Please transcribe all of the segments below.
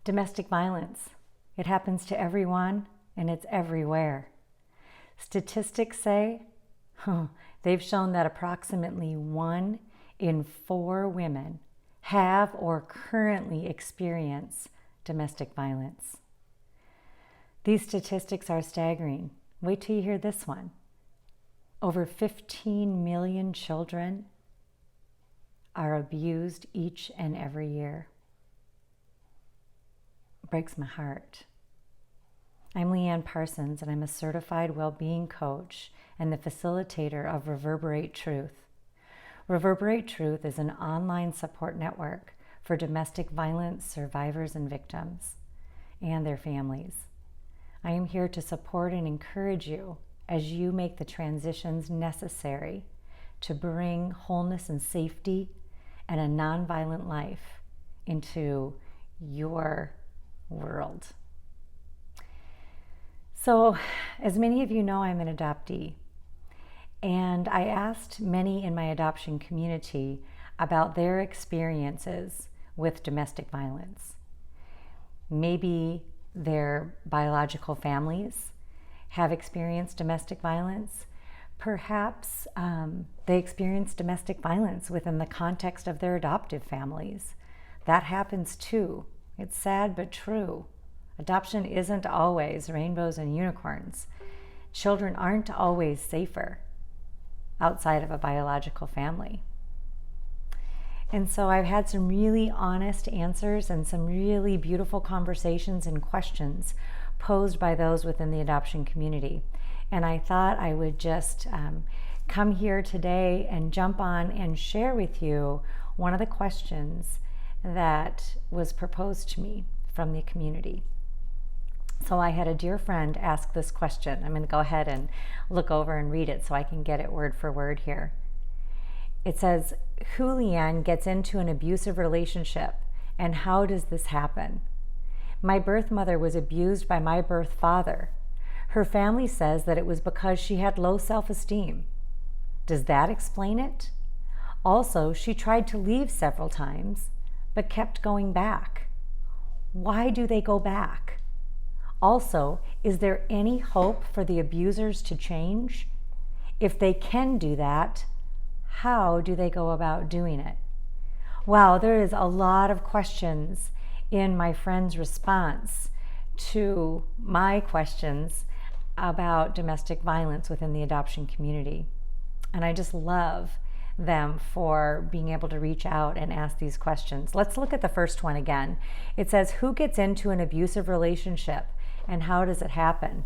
Domestic violence. It happens to everyone and it's everywhere. Statistics say they've shown that approximately 1 in 4 women have or currently experience domestic violence. These statistics are staggering. Wait till you hear this one. Over 15 million children are abused each and every year. It breaks my heart. I'm LeAnne Parsons, and I'm a certified well-being coach and the facilitator of Reverberate Truth. Reverberate Truth is an online support network for domestic violence survivors and victims and their families. I am here to support and encourage you as you make the transitions necessary to bring wholeness and safety and a nonviolent life into your world. So, as many of you know, I'm an adoptee, and I asked many in my adoption community about their experiences with domestic violence. Maybe their biological families have experienced domestic violence. Perhaps they experienced domestic violence within the context of their adoptive families. That happens too. It's sad but true. Adoption isn't always rainbows and unicorns. Children aren't always safer outside of a biological family. And so I've had some really honest answers and some really beautiful conversations and questions posed by those within the adoption community. And I thought I would just come here today and jump on and share with you one of the questions that was proposed to me from the community. So I had a dear friend ask this question. I'm going to go ahead and look over and read it so I can get it word for word here. It says, who, LeAnne, gets into an abusive relationship, and how does this happen? My birth mother was abused by my birth father. Her family says that it was because she had low self-esteem. Does that explain it? Also, she tried to leave several times, but kept going back. Why do they go back? Also, is there any hope for the abusers to change? If they can do that, how do they go about doing it? Wow, there is a lot of questions in my friend's response to my questions about domestic violence within the adoption community. And I just love them for being able to reach out and ask these questions. Let's look at the first one again. It says, who gets into an abusive relationship and how does it happen?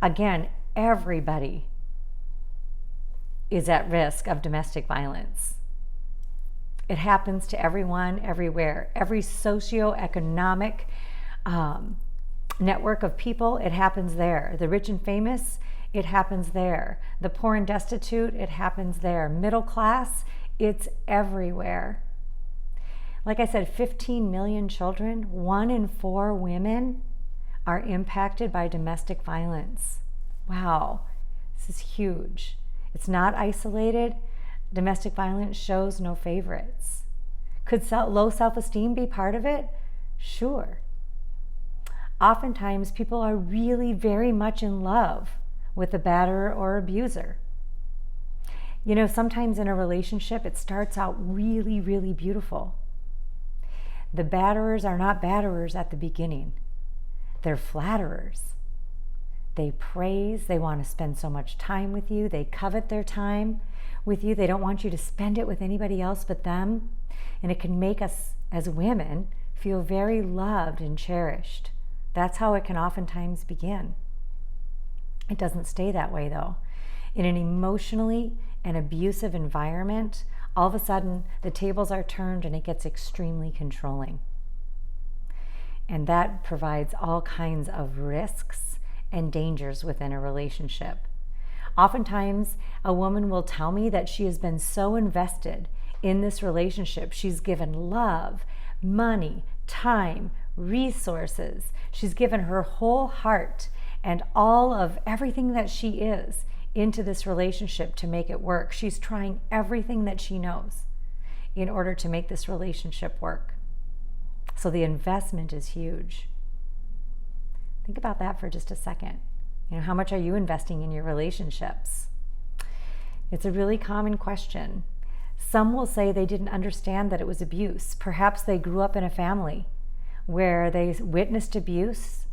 Again, everybody is at risk of domestic violence. It happens to everyone, everywhere. Every socioeconomic network of people, it happens there. The rich and famous, it happens there. The poor and destitute, it happens there. Middle class, it's everywhere. Like I said, 15 million children, 1 in 4 women are impacted by domestic violence. Wow, this is huge. It's not isolated. Domestic violence shows no favorites. Could low self-esteem be part of it? Sure. Oftentimes, people are really very much in love with the batterer or abuser. You know, sometimes in a relationship, it starts out really, really beautiful. The batterers are not batterers at the beginning. They're flatterers. They praise. They want to spend so much time with you. They covet their time with you. They don't want you to spend it with anybody else but them. And it can make us as women feel very loved and cherished. That's how it can oftentimes begin. It doesn't stay that way though. In an emotionally and abusive environment, all of a sudden the tables are turned and it gets extremely controlling. And that provides all kinds of risks and dangers within a relationship. Oftentimes, a woman will tell me that she has been so invested in this relationship. She's given love, money, time, resources. She's given her whole heart and all of everything that she is into this relationship to make it work. She's trying everything that she knows in order to make this relationship work. So the investment is huge. Think about that for just a second. How much are you investing in your relationships? It's a really common question. Some will say they didn't understand that it was abuse. Perhaps they grew up in a family where they witnessed abuse,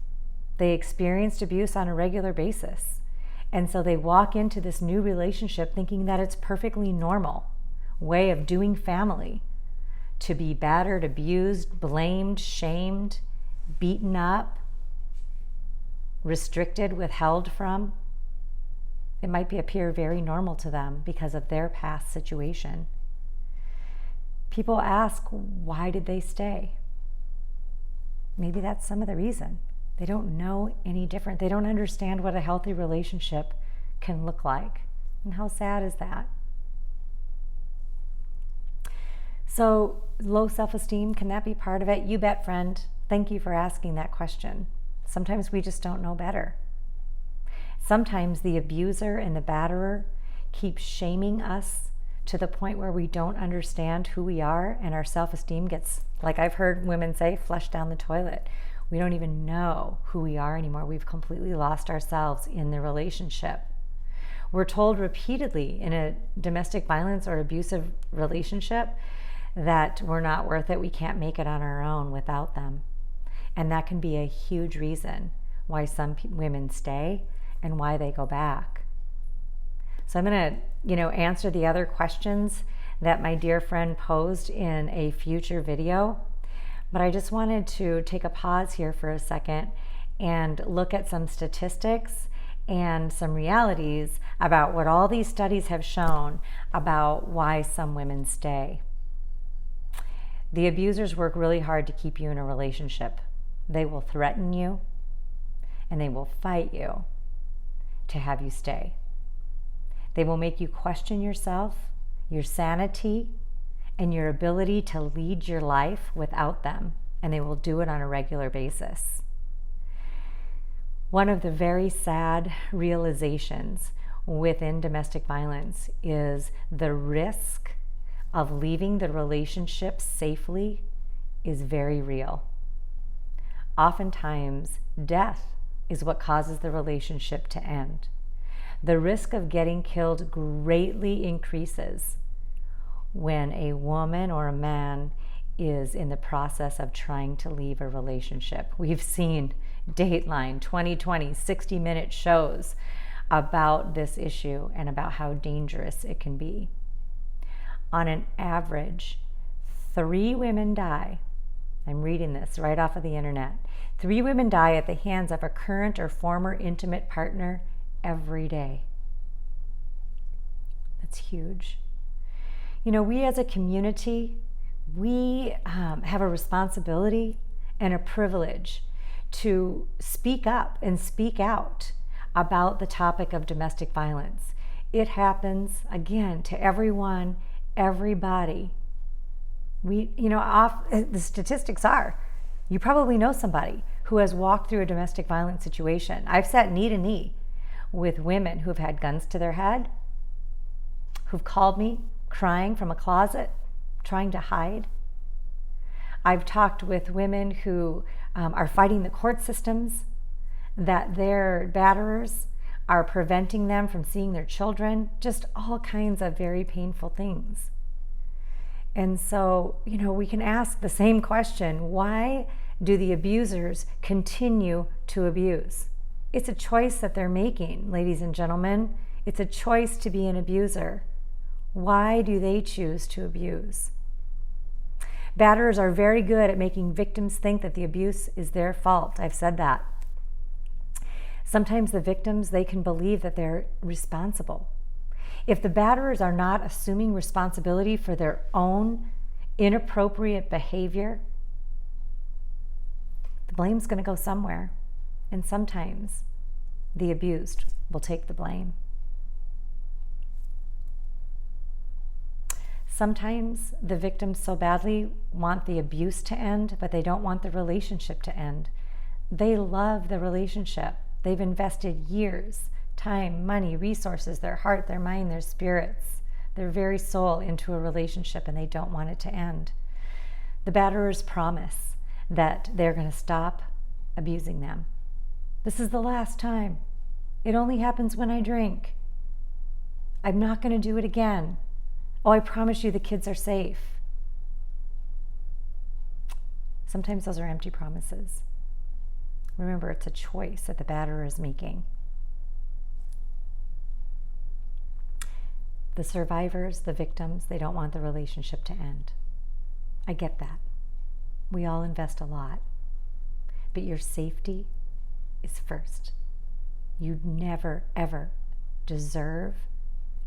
they experienced abuse on a regular basis. And so they walk into this new relationship thinking that it's perfectly normal way of doing family to be battered, abused, blamed, shamed, beaten up, restricted, withheld from. It might appear very normal to them because of their past situation. People ask, why did they stay? Maybe that's some of the reason. They don't know any different. They don't understand what a healthy relationship can look like. And how sad is that? So, low self-esteem, can that be part of it? You bet, friend. Thank you for asking that question. Sometimes we just don't know better. Sometimes the abuser and the batterer keep shaming us to the point where we don't understand who we are, and our self-esteem gets, like I've heard women say, flushed down the toilet. We don't even know who we are anymore. We've completely lost ourselves in the relationship. We're told repeatedly in a domestic violence or abusive relationship that we're not worth it. We can't make it on our own without them. And that can be a huge reason why some women stay and why they go back. So I'm going to, answer the other questions that my dear friend posed in a future video. But I just wanted to take a pause here for a second and look at some statistics and some realities about what all these studies have shown about why some women stay. The abusers work really hard to keep you in a relationship. They will threaten you and they will fight you to have you stay. They will make you question yourself, your sanity, and your ability to lead your life without them, and they will do it on a regular basis. One of the very sad realizations within domestic violence is the risk of leaving the relationship safely is very real. Oftentimes, death is what causes the relationship to end. The risk of getting killed greatly increases when a woman or a man is in the process of trying to leave a relationship. We've seen Dateline, 2020, 60-minute shows about this issue and about how dangerous it can be. On an average, 3 women die. I'm reading this right off of the internet. 3 women die at the hands of a current or former intimate partner every day. That's huge. We as a community, we have a responsibility and a privilege to speak up and speak out about the topic of domestic violence. It happens, again, to everyone, everybody. The statistics are, you probably know somebody who has walked through a domestic violence situation. I've sat knee to knee with women who've had guns to their head, who've called me crying from a closet, trying to hide. I've talked with women who are fighting the court systems, that their batterers are preventing them from seeing their children, just all kinds of very painful things. And so, we can ask the same question, why do the abusers continue to abuse? It's a choice that they're making, ladies and gentlemen. It's a choice to be an abuser. Why do they choose to abuse? Batterers are very good at making victims think that the abuse is their fault. I've said that. Sometimes the victims, they can believe that they're responsible. If the batterers are not assuming responsibility for their own inappropriate behavior, the blame's going to go somewhere. And sometimes the abused will take the blame. Sometimes the victims so badly want the abuse to end, but they don't want the relationship to end. They love the relationship. They've invested years, time, money, resources, their heart, their mind, their spirits, their very soul into a relationship, and they don't want it to end. The batterers promise that they're going to stop abusing them. This is the last time. It only happens when I drink. I'm not going to do it again. Oh, I promise you the kids are safe. Sometimes those are empty promises. Remember, it's a choice that the batterer is making. The survivors, the victims, they don't want the relationship to end. I get that. We all invest a lot. But your safety is first. You never, ever deserve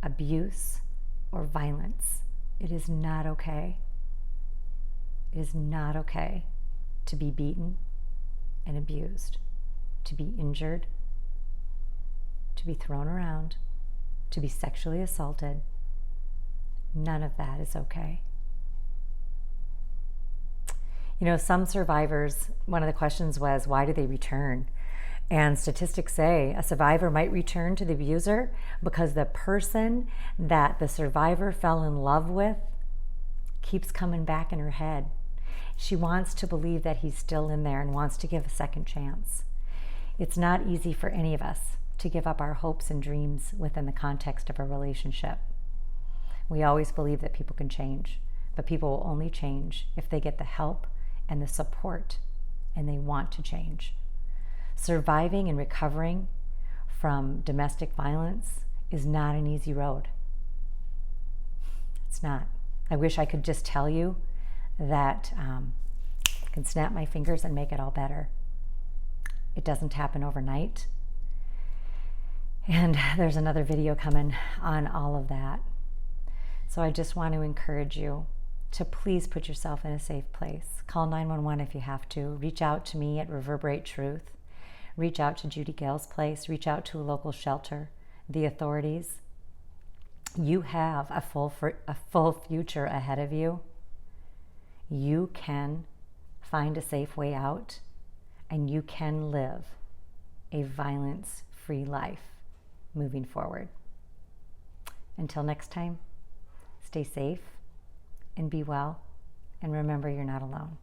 abuse or violence. It is not okay. It is not okay to be beaten and abused, to be injured, to be thrown around, to be sexually assaulted. None of that is okay. You know, some survivors, one of the questions was, why do they return? And statistics say a survivor might return to the abuser because the person that the survivor fell in love with keeps coming back in her head. She wants to believe that he's still in there and wants to give a second chance. It's not easy for any of us to give up our hopes and dreams within the context of a relationship. We always believe that people can change, but people will only change if they get the help and the support and they want to change. Surviving and recovering from domestic violence is not an easy road. It's not. I wish I could just tell you that I can snap my fingers and make it all better. It doesn't happen overnight. And there's another video coming on all of that. So I just want to encourage you to please put yourself in a safe place. Call 911 if you have to. Reach out to me at Reverberate Truth. Reach out to Judy Gale's place. Reach out to a local shelter, the authorities. You have a full future ahead of you. You can find a safe way out, and you can live a violence-free life moving forward. Until next time, stay safe and be well, and remember, you're not alone.